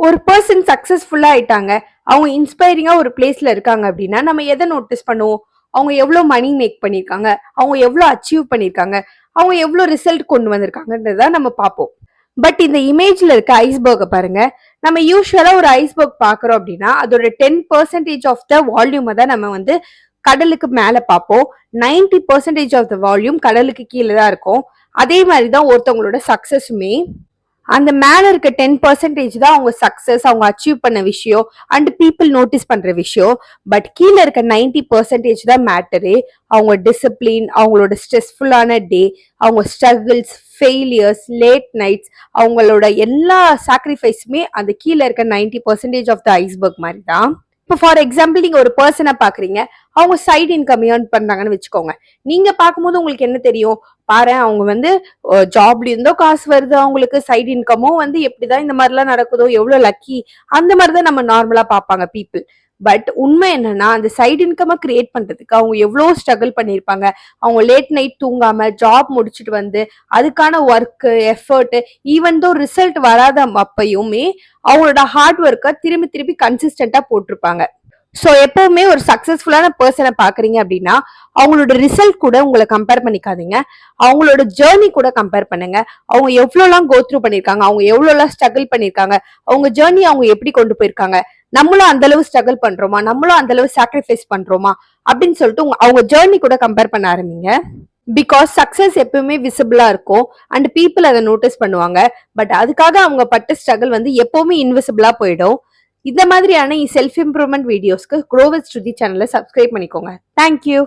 ஒரு பர்சன் சக்சஸ்ஃபுல்லா ஆயிட்டாங்க, அவங்க இன்ஸ்பைரிங்கா ஒரு பிளேஸ்ல இருக்காங்க அப்படின்னா நம்ம எதை நோட்டீஸ் பண்ணுவோம்? அவங்க எவ்வளவு மணி மேக் பண்ணிருக்காங்க, அவங்க எவ்வளவு அச்சீவ் பண்ணிருக்காங்க, அவங்க எவ்வளவு ரிசல்ட் கொண்டு வந்திருக்காங்கன்றத நம்ம பார்ப்போம். பட் இந்த இமேஜ்ல இருக்க ஐஸ்பர்க பாருங்க. நம்ம யூஸ்வலா ஒரு ஐஸ்பர்க் பாக்குறோம் அப்படின்னா அதோட 10% ஆஃப் த வால்யூமை தான் நம்ம வந்து கடலுக்கு மேல பார்ப்போம். 90% ஆஃப் த வால்யூம் கடலுக்கு கீழே தான் இருக்கும். அதே மாதிரிதான் ஒருத்தவங்களோட சக்சஸுமே. அந்த மேல இருக்க 10% தான் அவங்க சக்சஸ், அவங்க அச்சீவ் பண்ண விஷயம் அண்ட் பீப்புள் நோட்டீஸ் பண்ற விஷயம். பட் கீழே இருக்க 90% தான் மேட்டரு. அவங்க டிசிப்ளின், அவங்களோட ஸ்ட்ரெஸ்ஃபுல்லான டே, அவங்க ஸ்ட்ரகிள்ஸ், ஃபெயிலியர்ஸ், லேட் நைட்ஸ், அவங்களோட எல்லா சாக்ரிஃபைஸுமே அந்த கீழே இருக்க 90% ஆஃப் த ஐஸ்பர்க் மாதிரி தான். இப்போ ஃபார் எக்ஸாம்பிள் நீங்க ஒரு பர்சனை பாக்குறீங்க, அவங்க சைட் இன்கம் ஏர்ன் பண்றாங்கன்னு வச்சுக்கோங்க. நீங்க பார்க்கும்போது உங்களுக்கு என்ன தெரியும்? பாரு, அவங்க வந்து ஜாப்ல இருந்தோ காசு வருது, அவங்களுக்கு சைட் இன்கமும் வந்து எப்படிதான் இந்த மாதிரிலாம் நடக்குதோ, எவ்வளவு லக்கி, அந்த மாதிரிதான் நம்ம நார்மலா பார்ப்பாங்க பீப்புள். பட் உண்மை என்னன்னா அந்த சைட் இன்கம் கிரியேட் பண்றதுக்கு அவங்க எவ்வளவு ஸ்ட்ரகிள் பண்ணிருப்பாங்க. அவங்க லேட் நைட் தூங்காம ஜாப் முடிச்சுட்டு வந்து அதுக்கான work effort, even though result வராத அப்பயுமே அவங்களோட ஹார்ட் ஒர்க்கை திரும்பி திரும்பி கன்சிஸ்டன்டா போட்டிருப்பாங்க. ஸோ எப்பவுமே ஒரு சக்சஸ்ஃபுல்லான பர்சனை பாக்குறீங்க அப்படின்னா அவங்களோட ரிசல்ட் கூட உங்களை கம்பேர் பண்ணிக்காதீங்க, அவங்களோட ஜேர்னி கூட கம்பேர் பண்ணுங்க. அவங்க எவ்வளோலாம் கோ த்ரூ பண்ணிருக்காங்க, அவங்க எவ்வளோலாம் ஸ்ட்ரகிள் பண்ணிருக்காங்க, அவங்க ஜேர்னி அவங்க எப்படி கொண்டு போயிருக்காங்க, நம்மளும் அந்த அளவு ஸ்ட்ரகிள் பண்றோமா, நம்மளும் அந்த அளவு சாக்ரிஃபைஸ் பண்றோமா அப்படின்னு சொல்லிட்டு அவங்க ஜேர்னி கூட கம்பேர் பண்ண ஆரம்பிங்க. பிகாஸ் சக்சஸ் எப்பவுமே விசிபிளா இருக்கும் அண்ட் பீப்புள் அதை நோட்டீஸ் பண்ணுவாங்க. பட் அதுக்காக அவங்க பட்ட ஸ்ட்ரகிள் வந்து எப்பவுமே இன்விசிபிளா போயிடும். இந்த மாதிரியான செல்ஃப் இம்ப்ரூவ்மெண்ட் வீடியோஸ்க்கு க்ரோ வித் ஸ்ருதி சேனலை சப்ஸ்கிரைப் பண்ணிக்கோங்க. தேங்க்யூ.